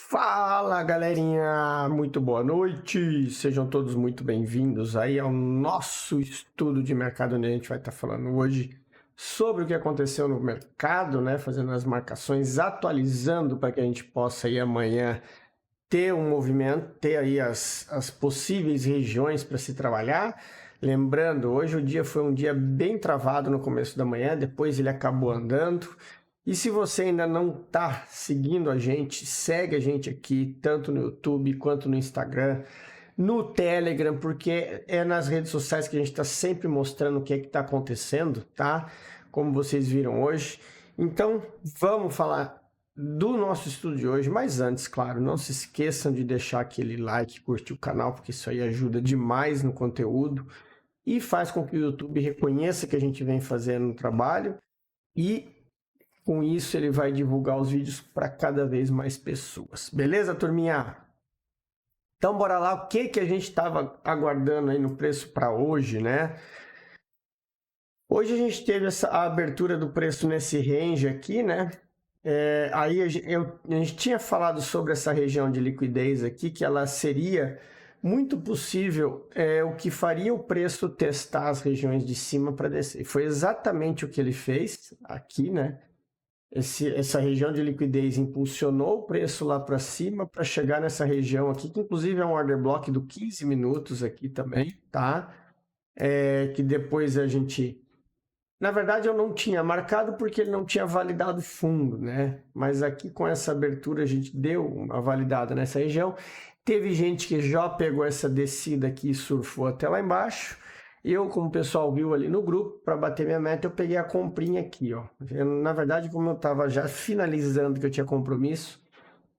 Fala galerinha, muito boa noite, sejam todos muito bem-vindos aí ao nosso estudo de mercado, onde a gente vai estar falando hoje sobre o que aconteceu no mercado, né, fazendo as marcações, atualizando para que a gente possa aí amanhã ter um movimento, ter aí as possíveis regiões para se trabalhar. Lembrando, hoje o dia foi um dia bem travado no começo da manhã, depois ele acabou andando. E se você ainda não está seguindo a gente, segue a gente aqui, tanto no YouTube quanto no Instagram, no Telegram, porque é nas redes sociais que a gente está sempre mostrando o que é que está acontecendo, tá? Como vocês viram hoje. Então, vamos falar do nosso estudo de hoje, mas antes, claro, não se esqueçam de deixar aquele like, curtir o canal, porque isso aí ajuda demais no conteúdo e faz com que o YouTube reconheça que a gente vem fazendo o trabalho e com isso, ele vai divulgar os vídeos para cada vez mais pessoas. Beleza, turminha? Então, bora lá. O que a gente estava aguardando aí no preço para hoje, né? Hoje a gente teve a abertura do preço nesse range aqui, né? Aí a gente tinha falado sobre essa região de liquidez aqui, que ela seria muito possível o que faria o preço testar as regiões de cima para descer. Foi exatamente o que ele fez aqui, né? Essa região de liquidez impulsionou o preço lá para cima para chegar nessa região aqui, que inclusive é um order block do 15 minutos aqui também, tá? Que depois a gente... Na verdade eu não tinha marcado porque ele não tinha validado fundo, né? Mas aqui com essa abertura a gente deu uma validada nessa região. Teve gente que já pegou essa descida aqui e surfou até lá embaixo. Eu, como o pessoal viu ali no grupo, para bater minha meta, eu peguei a comprinha aqui, ó. Na verdade, como eu estava já finalizando que eu tinha compromisso,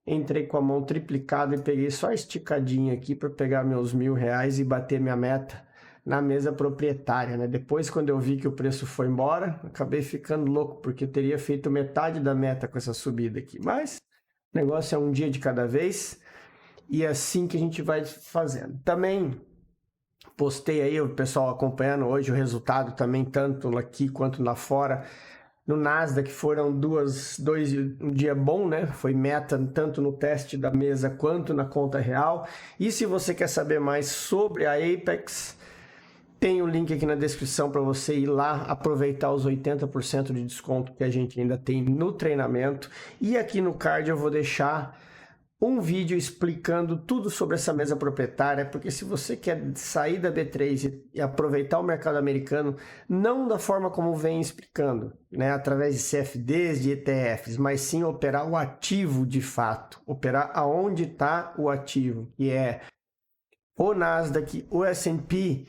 entrei com a mão triplicada e peguei só esticadinha aqui para pegar meus R$1.000 e bater minha meta na mesa proprietária, né? Depois, quando eu vi que o preço foi embora, acabei ficando louco, porque eu teria feito metade da meta com essa subida aqui. Mas o negócio é um dia de cada vez e é assim que a gente vai fazendo. Também postei aí o pessoal acompanhando hoje o resultado também, tanto aqui quanto lá fora. No Nasdaq foram um dia bom, né? Foi meta tanto no teste da mesa quanto na conta real. E se você quer saber mais sobre a Apex, tem o link aqui na descrição para você ir lá aproveitar os 80% de desconto que a gente ainda tem no treinamento. E aqui no card eu vou deixar um vídeo explicando tudo sobre essa mesa proprietária, porque se você quer sair da B3 e aproveitar o mercado americano, não da forma como vem explicando, né, através de CFDs, de ETFs, mas sim operar o ativo de fato, operar aonde está o ativo, que é o Nasdaq, o S&P.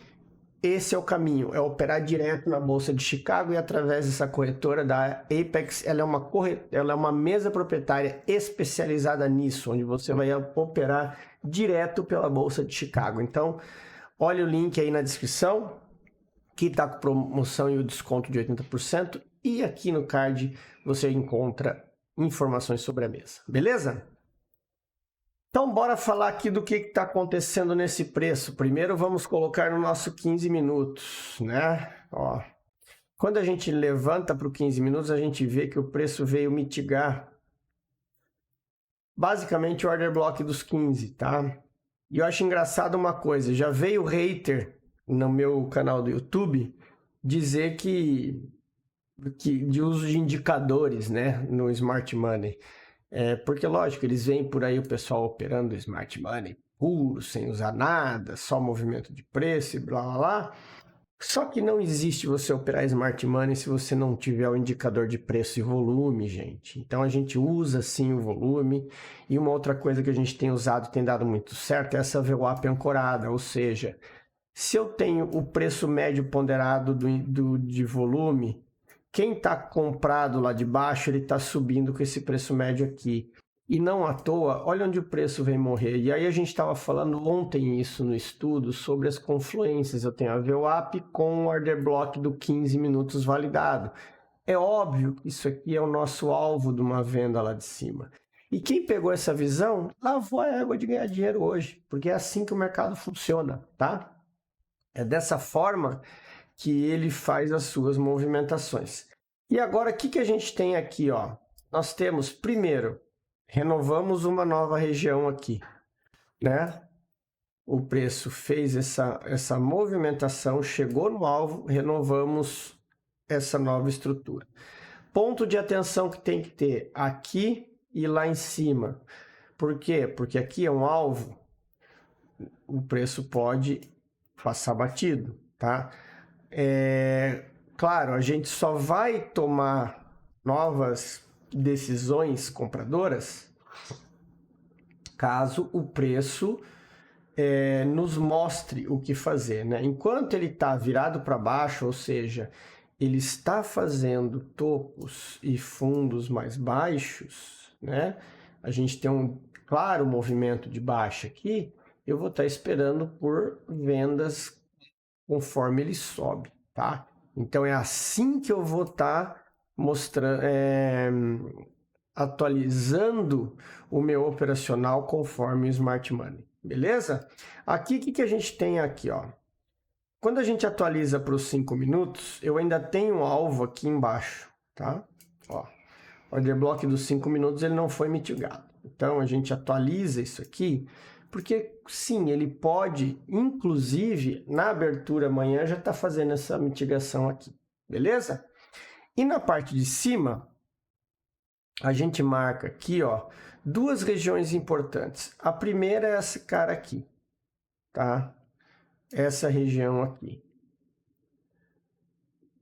Esse é o caminho, é operar direto na Bolsa de Chicago e através dessa corretora da Apex, ela é uma mesa proprietária especializada nisso, onde você vai operar direto pela Bolsa de Chicago. Então, olha o link aí na descrição, que está com promoção e o desconto de 80%, e aqui no card você encontra informações sobre a mesa, beleza? Então, bora falar aqui do que está acontecendo nesse preço. Primeiro, vamos colocar no nosso 15 minutos, né? Ó, quando a gente levanta para o 15 minutos, a gente vê que o preço veio mitigar basicamente o order block dos 15, tá? E eu acho engraçado uma coisa, já veio hater no meu canal do YouTube dizer que de uso de indicadores, né, no Smart Money. Porque, lógico, eles veem por aí o pessoal operando Smart Money puro, sem usar nada, só movimento de preço e blá blá blá. Só que não existe você operar Smart Money se você não tiver o indicador de preço e volume, gente. Então a gente usa sim o volume. E uma outra coisa que a gente tem usado e tem dado muito certo é essa VWAP ancorada, ou seja, se eu tenho o preço médio ponderado de volume, quem está comprado lá de baixo, ele está subindo com esse preço médio aqui. E não à toa, olha onde o preço vem morrer. E aí a gente estava falando ontem isso no estudo sobre as confluências. Eu tenho a VWAP com o order block do 15 minutos validado. É óbvio que isso aqui é o nosso alvo de uma venda lá de cima. E quem pegou essa visão, lavou a água de ganhar dinheiro hoje, porque é assim que o mercado funciona, tá? É dessa forma que ele faz as suas movimentações. E agora, o que a gente tem aqui, ó? Nós temos, primeiro, renovamos uma nova região aqui, né? O preço fez essa movimentação, chegou no alvo, renovamos essa nova estrutura. Ponto de atenção que tem que ter aqui e lá em cima. Por quê? Porque aqui é um alvo, o preço pode passar batido, tá? Claro, a gente só vai tomar novas decisões compradoras caso o preço nos mostre o que fazer, né? Enquanto ele está virado para baixo, ou seja, ele está fazendo topos e fundos mais baixos, né? A gente tem um claro movimento de baixa aqui, eu vou estar esperando por vendas conforme ele sobe, tá? Então é assim que eu vou estar mostrando, atualizando o meu operacional conforme o Smart Money, beleza? Aqui, o que a gente tem aqui, ó? Quando a gente atualiza para os 5 minutos, eu ainda tenho um alvo aqui embaixo, tá? Ó, o order block dos 5 minutos ele não foi mitigado. Então, a gente atualiza isso aqui, porque sim, ele pode, inclusive, na abertura amanhã já está fazendo essa mitigação aqui, beleza? E na parte de cima, a gente marca aqui, ó, duas regiões importantes. A primeira é esse cara aqui, tá? Essa região aqui.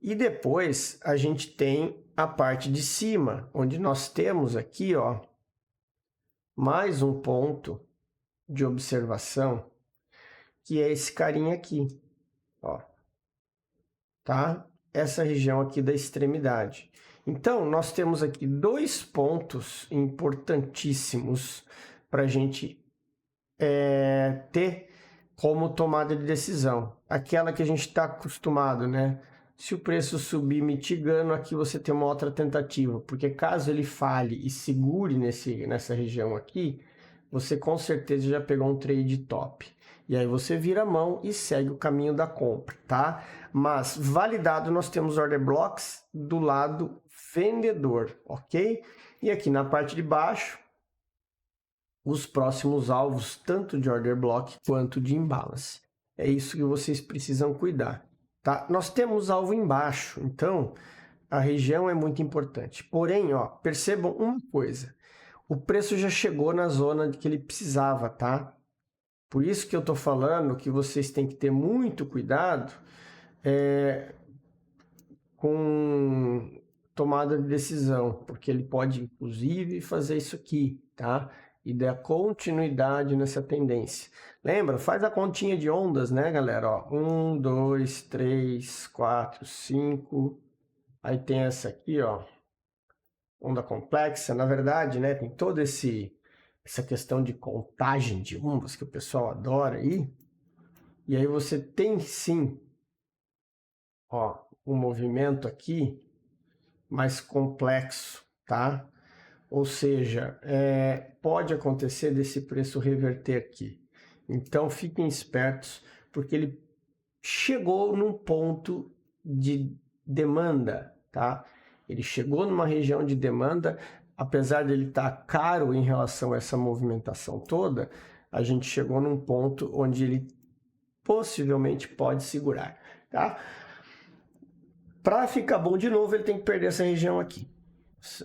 E depois a gente tem a parte de cima, onde nós temos aqui, ó, mais um ponto de observação, que é esse carinha aqui, ó, tá? Essa região aqui da extremidade. Então, nós temos aqui dois pontos importantíssimos para a gente ter como tomada de decisão. Aquela que a gente está acostumado, né? Se o preço subir mitigando, aqui você tem uma outra tentativa, porque caso ele falhe e segure nessa região aqui, você com certeza já pegou um trade top. E aí você vira a mão e segue o caminho da compra, tá? Mas validado, nós temos order blocks do lado vendedor, ok? E aqui na parte de baixo, os próximos alvos, tanto de order block quanto de imbalance. É isso que vocês precisam cuidar, tá? Nós temos alvo embaixo, então a região é muito importante. Porém, ó, percebam uma coisa, o preço já chegou na zona que ele precisava, tá? Por isso que eu tô falando que vocês têm que ter muito cuidado com tomada de decisão, porque ele pode, inclusive, fazer isso aqui, tá? E dar continuidade nessa tendência. Lembra? Faz a continha de ondas, né, galera? Ó, 1, 2, 3, 4, 5. Aí tem essa aqui, ó. Onda complexa. Na verdade, né, tem toda essa questão de contagem de ondas que o pessoal adora aí. E aí você tem, sim, ó, um movimento aqui mais complexo, tá? Ou seja, pode acontecer desse preço reverter aqui. Então, fiquem espertos, porque ele chegou num ponto de demanda, tá? Ele chegou numa região de demanda, apesar de ele estar caro em relação a essa movimentação toda, a gente chegou num ponto onde ele possivelmente pode segurar, tá? Para ficar bom de novo, ele tem que perder essa região aqui.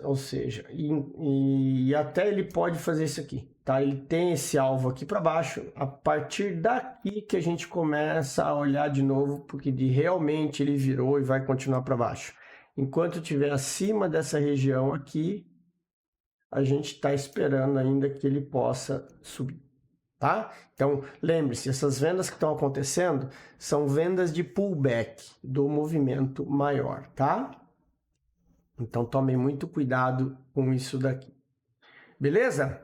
Ou seja, e até ele pode fazer isso aqui, tá? Ele tem esse alvo aqui para baixo, a partir daqui que a gente começa a olhar de novo, porque realmente ele virou e vai continuar para baixo. Enquanto estiver acima dessa região aqui, a gente está esperando ainda que ele possa subir, tá? Então, lembre-se, essas vendas que estão acontecendo são vendas de pullback do movimento maior, tá? Então, tomem muito cuidado com isso daqui. Beleza?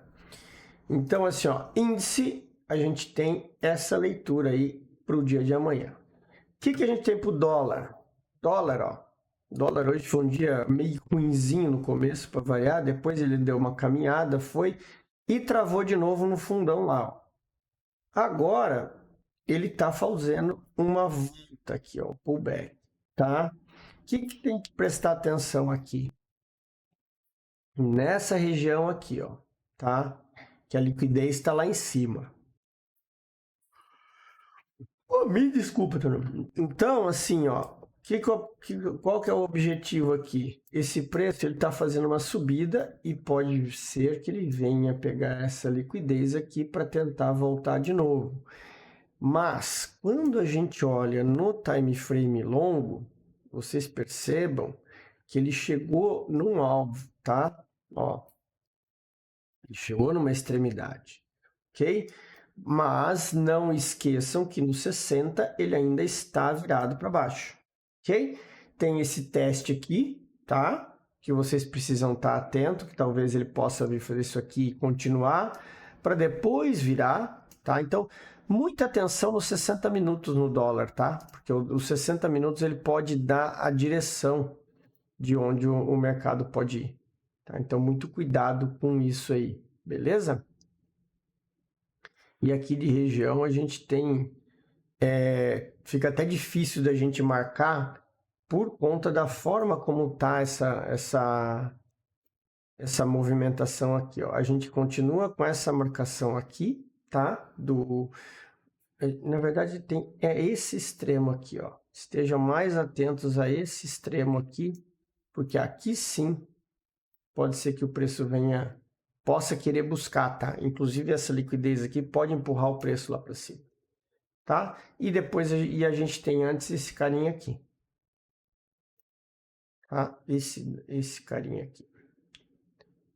Então, assim, ó, índice, a gente tem essa leitura aí para o dia de amanhã. O que a gente tem para o dólar? Dólar, ó, O dólar hoje foi um dia meio ruinzinho no começo para variar, depois ele deu uma caminhada, foi e travou de novo no fundão lá. Ó. Agora ele está fazendo uma volta aqui, ó, pullback, tá? O que tem que prestar atenção aqui? Nessa região aqui, ó, tá? Que a liquidez está lá em cima. Oh, me desculpa, Bruno. Então, assim, ó, qual que é o objetivo aqui? Esse preço ele está fazendo uma subida e pode ser que ele venha pegar essa liquidez aqui para tentar voltar de novo. Mas quando a gente olha no time frame longo, vocês percebam que ele chegou num alvo, tá? Ó, ele chegou numa extremidade, ok? Mas não esqueçam que no 60 ele ainda está virado para baixo, ok? Tem esse teste aqui, tá? Que vocês precisam estar atento, que talvez ele possa vir fazer isso aqui e continuar, para depois virar, tá? Então, muita atenção nos 60 minutos no dólar, tá? Porque os 60 minutos ele pode dar a direção de onde o mercado pode ir, tá? Então, muito cuidado com isso aí, beleza? E aqui de região a gente tem, fica até difícil da gente marcar por conta da forma como está essa movimentação aqui. Ó. A gente continua com essa marcação aqui, tá? Na verdade é esse extremo aqui, ó. Estejam mais atentos a esse extremo aqui, porque aqui sim pode ser que o preço possa querer buscar, tá? Inclusive essa liquidez aqui pode empurrar o preço lá para cima, tá? E depois a gente tem antes esse carinha aqui, tá? Esse carinha aqui.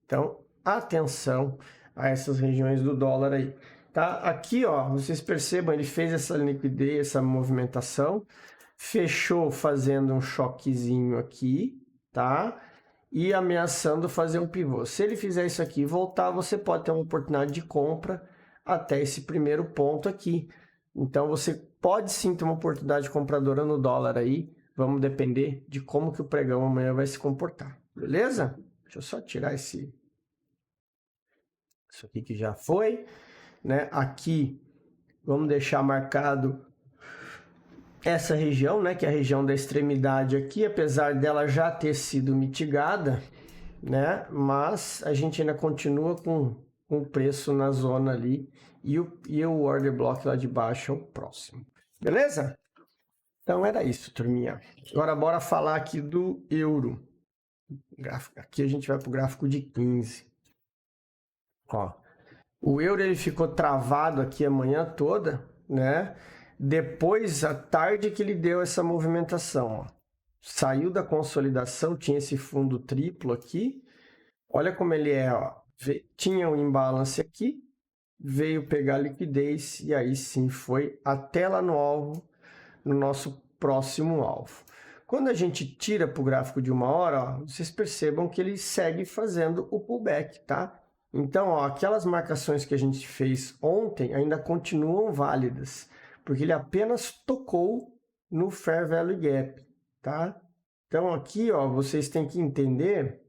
Então, atenção a essas regiões do dólar aí, tá? Aqui, ó, vocês percebam, ele fez essa liquidez, essa movimentação, fechou fazendo um choquezinho aqui, tá? E ameaçando fazer um pivô. Se ele fizer isso aqui e voltar, você pode ter uma oportunidade de compra até esse primeiro ponto aqui. Então, você pode sim ter uma oportunidade compradora no dólar aí. Vamos depender de como que o pregão amanhã vai se comportar. Beleza? Deixa eu só tirar isso aqui que já foi, né? Aqui, vamos deixar marcado essa região, né, que é a região da extremidade aqui, apesar dela já ter sido mitigada, né, mas a gente ainda continua com o preço na zona ali e o order block lá de baixo é o próximo. Beleza? Então era isso, turminha. Agora bora falar aqui do euro. Aqui a gente vai para o gráfico de 15. Ó, o euro ele ficou travado aqui a manhã toda, né? Depois, à tarde que ele deu essa movimentação, ó. Saiu da consolidação, tinha esse fundo triplo aqui. Olha como ele é, ó. Tinha um imbalance aqui, veio pegar liquidez e aí sim foi até lá no alvo, no nosso próximo alvo. Quando a gente tira para o gráfico de 1 hora, ó, vocês percebam que ele segue fazendo o pullback, tá? Então, ó, aquelas marcações que a gente fez ontem ainda continuam válidas, porque ele apenas tocou no Fair Value Gap, tá? Então, aqui, ó, vocês têm que entender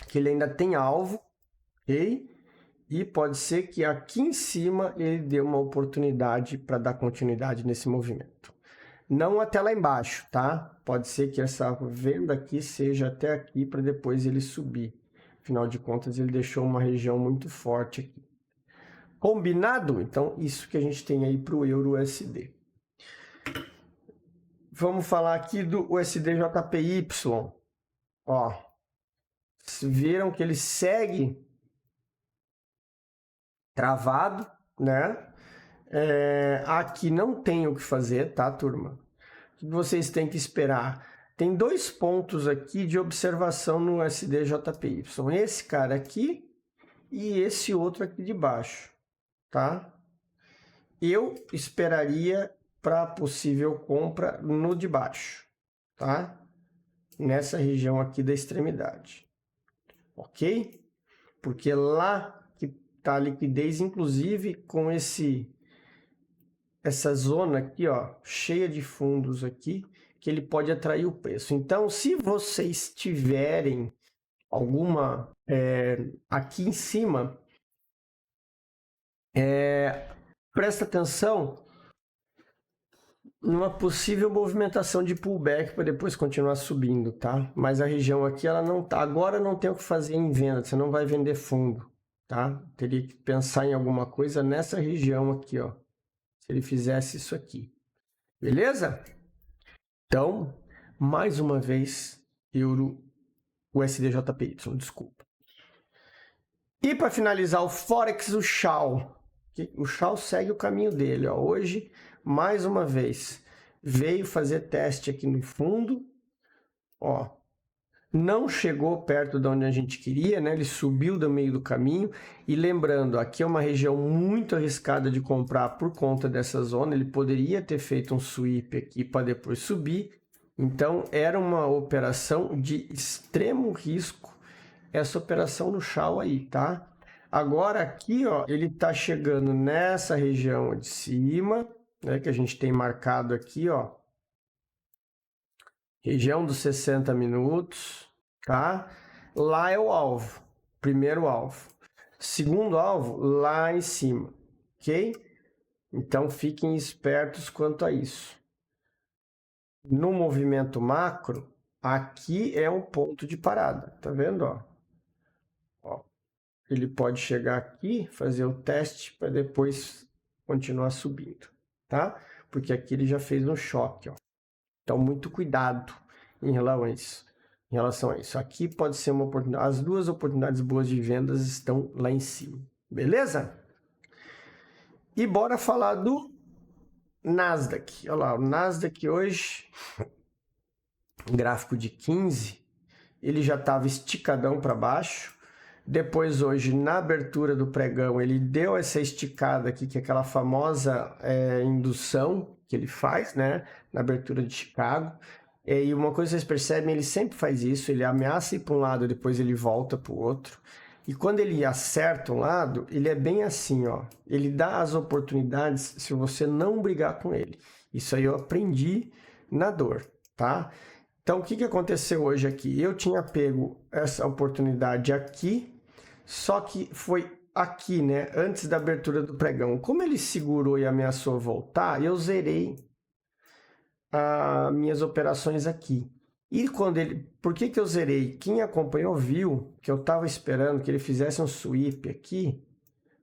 que ele ainda tem alvo, ok? E pode ser que aqui em cima ele dê uma oportunidade para dar continuidade nesse movimento. Não até lá embaixo, tá? Pode ser que essa venda aqui seja até aqui para depois ele subir. Afinal de contas, ele deixou uma região muito forte aqui. Combinado? Então, isso que a gente tem aí para o Euro-USD. Vamos falar aqui do USD-JPY. Ó, viram que ele segue travado, né? Aqui não tem o que fazer, tá, turma? O que vocês têm que esperar? Tem dois pontos aqui de observação no USD-JPY. Esse cara aqui e esse outro aqui de baixo, tá? Eu esperaria para possível compra no de baixo, tá? Nessa região aqui da extremidade, ok? Porque lá que tá a liquidez, inclusive com essa zona aqui, ó, cheia de fundos aqui, que ele pode atrair o preço. Então, se vocês tiverem alguma aqui em cima, presta atenção numa possível movimentação de pullback para depois continuar subindo, tá? Mas a região aqui, ela não tá. Agora não tem o que fazer em venda, você não vai vender fundo, tá? Teria que pensar em alguma coisa nessa região aqui, ó. Se ele fizesse isso aqui. Beleza? Então, mais uma vez, euro USDJPY, desculpa. E para finalizar o Forex, o Shao. O Shao segue o caminho dele, ó. Hoje, mais uma vez, veio fazer teste aqui no fundo, ó. Não chegou perto de onde a gente queria, né? Ele subiu do meio do caminho. E lembrando, aqui é uma região muito arriscada de comprar por conta dessa zona. Ele poderia ter feito um sweep aqui para depois subir. Então, era uma operação de extremo risco, essa operação no Shao aí, tá? Agora aqui, ó, ele tá chegando nessa região de cima, né, que a gente tem marcado aqui, ó. Região dos 60 minutos, tá? Lá é o alvo, primeiro alvo. Segundo alvo, lá em cima, ok? Então, fiquem espertos quanto a isso. No movimento macro, aqui é um ponto de parada, tá vendo, ó? Ele pode chegar aqui, fazer o teste para depois continuar subindo, tá? Porque aqui ele já fez um choque, ó. Então, muito cuidado em relação a isso. Aqui pode ser uma oportunidade. As duas oportunidades boas de vendas estão lá em cima, beleza? E bora falar do Nasdaq. Olha lá, o Nasdaq hoje, gráfico de 15, ele já estava esticadão para baixo. Depois hoje, na abertura do pregão, ele deu essa esticada aqui, que é aquela famosa indução que ele faz, né? Na abertura de Chicago. E uma coisa que vocês percebem, ele sempre faz isso, ele ameaça ir para um lado, depois ele volta para o outro. E quando ele acerta um lado, ele é bem assim, ó. Ele dá as oportunidades se você não brigar com ele. Isso aí eu aprendi na dor, tá? Então, o que aconteceu hoje aqui? Eu tinha pego essa oportunidade aqui, só que foi aqui, né? Antes da abertura do pregão. Como ele segurou e ameaçou voltar, eu zerei as minhas operações aqui. E quando ele... Por que eu zerei? Quem acompanhou viu que eu estava esperando que ele fizesse um sweep aqui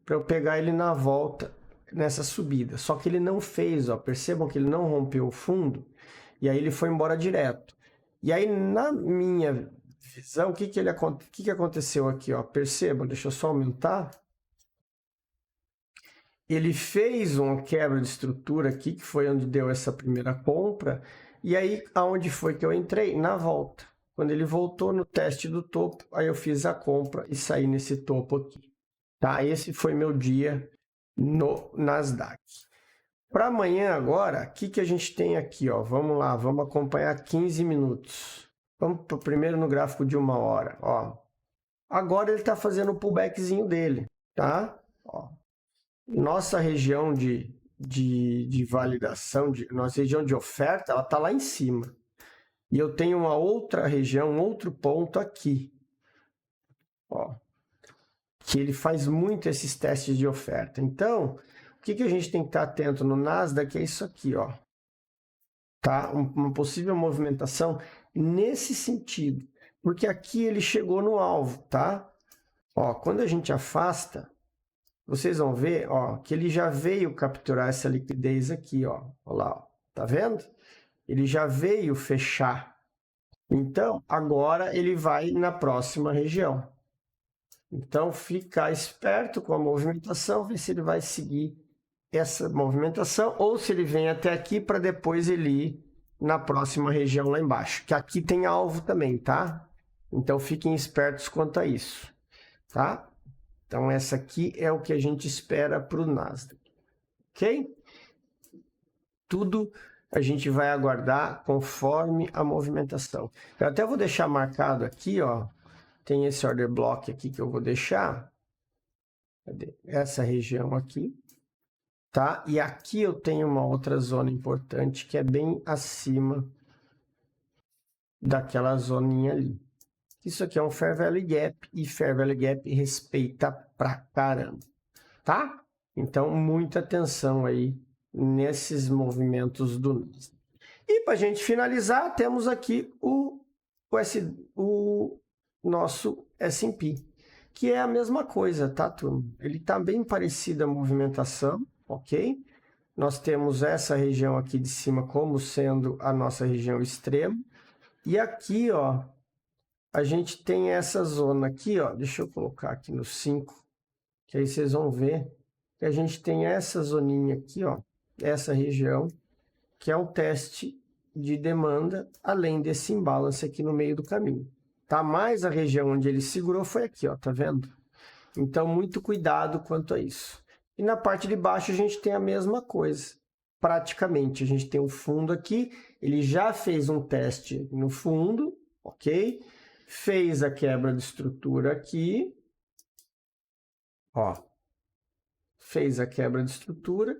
para eu pegar ele na volta nessa subida. Só que ele não fez, ó. Percebam que ele não rompeu o fundo e aí ele foi embora direto. E aí, na minha visão, o que aconteceu aqui? Ó? Percebam, deixa eu só aumentar. Ele fez uma quebra de estrutura aqui, que foi onde deu essa primeira compra. E aí, aonde foi que eu entrei? Na volta. Quando ele voltou no teste do topo, aí eu fiz a compra e saí nesse topo aqui. Tá? Esse foi meu dia no Nasdaq. Para amanhã agora, o que a gente tem aqui? Ó? Vamos lá, vamos acompanhar 15 minutos. Vamos primeiro no gráfico de 1 hora. Ó. Agora ele está fazendo o pullbackzinho dele. Tá? Ó. Nossa região de validação, nossa região de oferta, ela está lá em cima. E eu tenho uma outra região, um outro ponto aqui. Ó. Que ele faz muito esses testes de oferta. Então... O que a gente tem que estar atento no Nasdaq é isso aqui, ó. Tá? Uma possível movimentação nesse sentido. Porque aqui ele chegou no alvo, tá? Ó, quando a gente afasta, vocês vão ver, ó, que ele já veio capturar essa liquidez aqui, ó. Olha lá, ó. Tá vendo? Ele já veio fechar. Então, agora ele vai na próxima região. Então, ficar esperto com a movimentação, ver se ele vai seguir essa movimentação, ou se ele vem até aqui para depois ele ir na próxima região lá embaixo, que aqui tem alvo também, tá? Então fiquem espertos quanto a isso, tá? Então essa aqui é o que a gente espera para o Nasdaq, ok? Tudo a gente vai aguardar conforme a movimentação. Eu até vou deixar marcado aqui, ó, tem esse order block aqui que eu vou deixar, cadê? Essa região aqui. Tá? E aqui eu tenho uma outra zona importante que é bem acima daquela zoninha ali. Isso aqui é um Fair Value Gap e Fair Value Gap respeita pra caramba, tá? Então, muita atenção aí nesses movimentos do Nasdaq. E para a gente finalizar, temos aqui o nosso S&P, que é a mesma coisa, tá, turma? Ele está bem parecido a movimentação, ok? Nós temos essa região aqui de cima como sendo a nossa região extrema. E aqui, ó, a gente tem essa zona aqui, ó. Deixa eu colocar aqui no 5, que aí vocês vão ver que a gente tem essa zoninha aqui, ó, essa região, que é um teste de demanda, além desse imbalance aqui no meio do caminho. Tá? Mais a região onde ele segurou foi aqui, ó, tá vendo? Então, muito cuidado quanto a isso. E na parte de baixo a gente tem a mesma coisa. Praticamente, a gente tem um fundo aqui, ele já fez um teste no fundo, ok? Fez a quebra de estrutura aqui, ó. Fez a quebra de estrutura,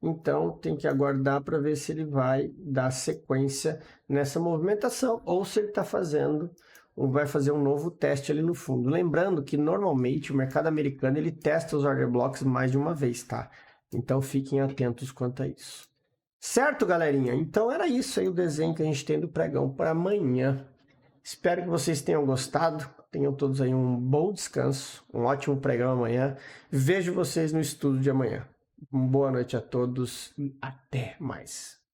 então tem que aguardar para ver se ele vai dar sequência nessa movimentação ou se ele está fazendo ou vai fazer um novo teste ali no fundo. Lembrando que normalmente o mercado americano ele testa os order blocks mais de uma vez, tá? Então fiquem atentos quanto a isso. Certo, galerinha? Então era isso aí o desenho que a gente tem do pregão para amanhã. Espero que vocês tenham gostado. Tenham todos aí um bom descanso, um ótimo pregão amanhã. Vejo vocês no estudo de amanhã. Boa noite a todos e até mais.